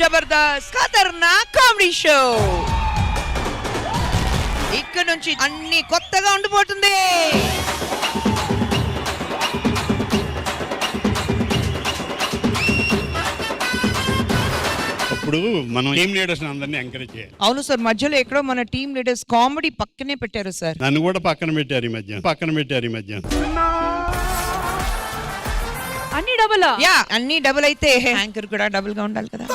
జబర్దస్త్ ఖతర్నాక్ comedy show. ఇక్కడ నుంచి అన్ని కొత్తగా ఉండిపోతుంది. ఇప్పుడు మనం టీమ్ లీడర్స్ అందరినీ ఎంకరేజ్ చేయాలి. అవును సార్, మధ్యలో ఎక్కడో మన టీమ్ లీడర్స్ కామెడీ పక్కనే పెట్టారు సార్. నన్ను కూడా పక్కన పెట్టారు ఈ మధ్య. అన్ని డబుల్. యా, అన్ని డబుల్ అయితే యాంకర్ కూడా డబుల్ గా ఉండాలి కదా.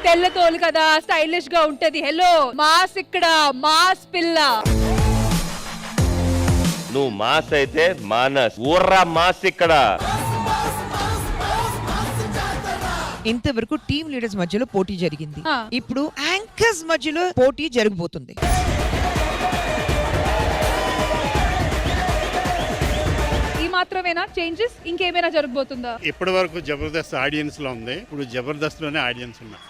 తెల్ల తోలు కదా, స్టైలిష్ గా ఉంటది. హలో మాస్, ఇక్కడ మాస్ పిల్ల. నువ్వు మాస్ అయితే మానస్, ఊర్రా మాస్ ఇక్కడ. ఇంతవరకు టీమ్ లీడర్స్ మధ్యలో పోటీ జరిగింది. ఆ. ఇప్పుడు యాంకర్స్ మధ్యలో పోటీ జరగబోతుంది. ఈ మాత్రమేనా చేంజెస్? ఇంకేమైనా జరగబోతుందా? ఇప్పటి వరకు జబర్దస్త్ ఆడియన్స్ లో ఉంది, ఇప్పుడు జబర్దస్త్ లోనే ఆడియన్స్ ఉన్నారు.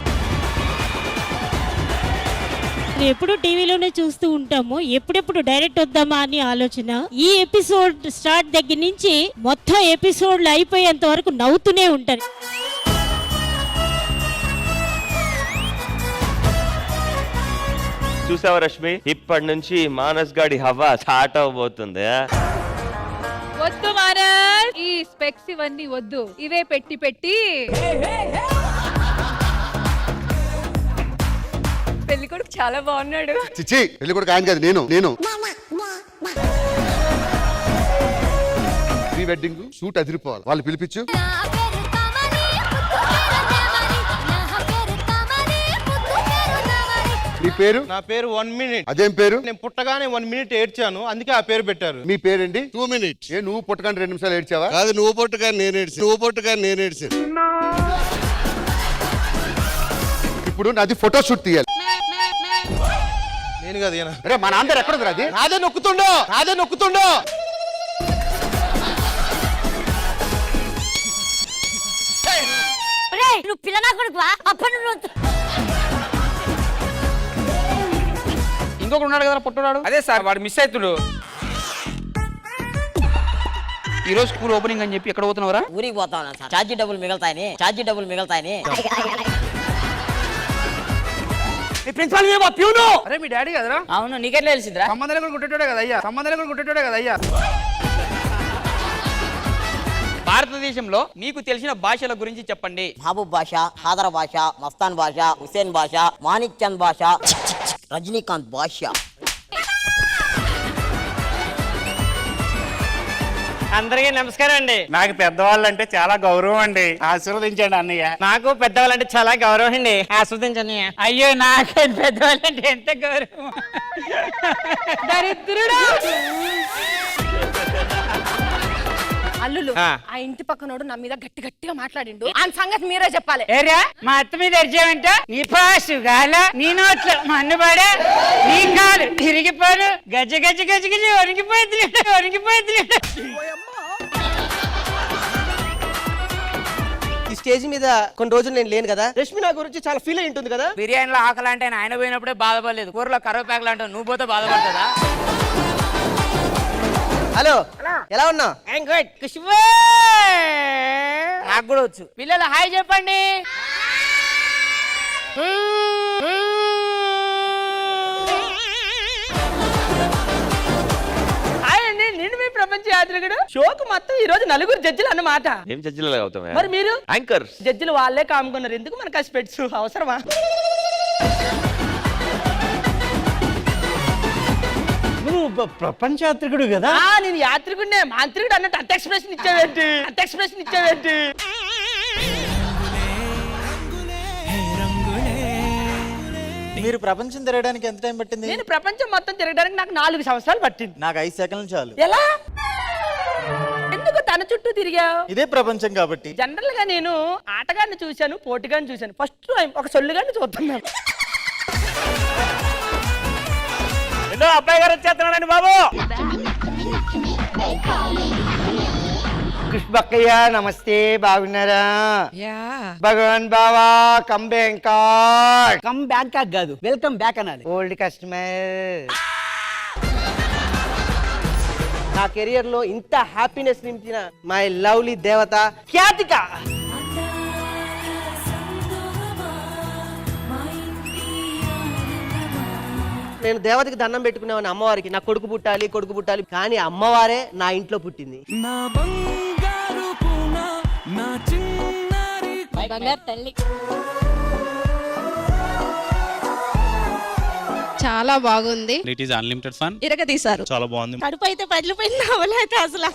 ఎప్పుడు టీవీలోనే చూస్తూ ఉంటాము, ఎప్పుడెప్పుడు డైరెక్ట్ వద్దామా అని ఆలోచన. ఈ ఎపిసోడ్ స్టార్ట్ దగ్గర నుంచి మొత్తం ఎపిసోడ్లు అయిపోయేంత వరకు నవ్వుతూనే ఉంటారు. చూసావా రష్మి, ఇప్పటి నుంచి మానస్ గాడి హవా స్టార్ట్ అవబోతుంది. వద్దు మానస్, ఈ స్పెక్స్ ఇవన్నీ వద్దు, ఇవే పెట్టి పెట్టి. పెళ్లి కొడుకు చాలా బాగున్నాడు. చిచ్చి, పెళ్లి కొడుకు ఆయన కాదు, నేను ప్రీ వెడ్డింగ్ షూట్ అదిరిపోవాలి. వాళ్ళు పిలిపించు. నీ పేరు? నా పేరు 1 minute. అదేం పేరు? నేను పుట్టగానే 1 minute ఏడ్చాను, అందుకే ఆ పేరు పెట్టారు. మీ పేరేంటి? 2 minutes. ఏ నువ్వు పుట్టగానే 2 నిమిషాలు ఏడ్చావా? కాదు, నువ్వు పొట్టుగా నేను ఏడ్చాను. ఇప్పుడు నాది ఫోటో షూట్ తీయాలి. నేను కదా ఈయన. అరే మన అందరు ఎక్కడ ఉంది? అది నాదే నొక్కుతుండో. నువ్వు పిల్లనా కొడుకువా? అప్పటి ఇంకొకటి ఉన్నాడు కదా పుట్టున్నాడు. అదే సార్, వాడు మిస్ అవుతుడు. ఈ రోజు స్కూల్ ఓపెనింగ్ అని చెప్పి ఎక్కడ పోతున్నావరా? ఊరికి పోతా ఉన్నా సార్. ఛార్జీ డబ్బులు మిగతాయని. ప్రిన్సిపాల్ అరే మీ డాడీ కదరా? అవును, నీకెట్లా తెలిసిందిరా? సంబంధాలు కూడా గుట్టేటోడే కదా అయ్యా. భారతదేశంలో మీకు తెలిసిన భాషల గురించి చెప్పండి. మహబూబ్ భాష, హాదర భాష, మస్తాన్ భాష, హుసేన్ భాష, మాణిక్ చంద్ భాష, రజనీకాంత్ భాష. అందరికీ నమస్కారం అండి. నాకు పెద్దవాళ్ళంటే చాలా గౌరవం అండి, ఆశీర్వదించండి అన్నయ్య. నాకు పెద్దవాళ్ళంటే చాలా గౌరవం అండి, ఆస్వాదించండి. అయ్యో, నాకే పెద్దవాళ్ళంటే ఎంత గౌరవం. దరిద్రుడా. అల్లులు, ఆ ఇంటి పక్కనోడు నా మీద గట్టిగా మాట్లాడిండు. ఆ సంగతి మీరే చెప్పాలి. ఏరా మా అత్త మీద ఎరిచావంట? నీ పాసు గాల, నీ నోట్లో మన్నుబడే, నీ కాలు తిరిగిపోను, గజ వణికిపోయింది. ఈ స్టేజ్ మీద కొన్ని రోజులు నేను లేను కదా, రష్మి నా గురించి చాలా ఫీల్ అయి ఉంటుంది కదా. బిర్యానీలో ఆకలి అంటే ఆయన పోయినప్పుడే బాధపడలేదు, కూరలో కరివేపాకులు అంటే నువ్వు పోతే బాధపడుతుందా? హలో, ఎలా ఉన్నా? నాకు కూడా వచ్చు. పిల్లలు హాయ్ చెప్పండి. హాయ్ అండి, నేను మీ ప్రపంచ యాత్రికుడు. షోకు మొత్తం ఈ రోజు 4 జడ్జిలు అన్నమాట. ఏం జడ్జిలు అవుతామే? మరి మీరు యాంకర్. జడ్జిలు వాళ్ళే కాముకున్నారు, ఎందుకు మనకు ఆ స్పెట్స్ అవసరమా? నువ్వు ప్రపంచ యాత్రికుడు కదా? నేను యాత్రికుడినే, మాంత్రికుడు అన్నట్టు అంత ఎక్స్ప్రెషన్ ఇచ్చావేంటి? మీరు ప్రపంచం తిరగడానికి ఎంత టైం పట్టింది? నేను ప్రపంచం మొత్తం తిరగడానికి నాకు 4 సంవత్సరాలు పట్టింది. నాకు 5 సెకండ్లు చాలు. ఎలా? ఎందుకు తన చుట్టూ తిరిగావు? ఇదే ప్రపంచం కాబట్టి. జనరల్ గా నేను ఆటగాన్ని చూశాను, పోటీగాన్ని చూశాను, ఫస్ట్ టైం ఒక సొల్లుగాన్ని చూస్తున్నాను. అబ్బాయి గారు వచ్చేస్తున్నాడండి బాబు. కృష్ణక్కయ్య నమస్తే, బాగున్నారా? యా, భగవాన్ బావా కమ్ బ్యాంకాక్. కమ్ బ్యాంకాక్ కాదు, వెల్కమ్ బ్యాక్ అనాలి. Old customer. నా కెరియర్ లో ఇంత హ్యాపీనెస్ నింపిన మై లవ్లీ దేవత ఖ్యాతిక. నేను దేవతకి దండం పెట్టుకునేవాని అమ్మవారికి, నా కొడుకు పుట్టాలి కానీ అమ్మవారే నా ఇంట్లో పుట్టింది. బంగారు తల్లి. చాలా బాగుంది. It is unlimited fun. ఇరగదీశారు. చాలా బాగుంది. కడుపు అయితే పగిలిపోయింది అవలైతే అసలు.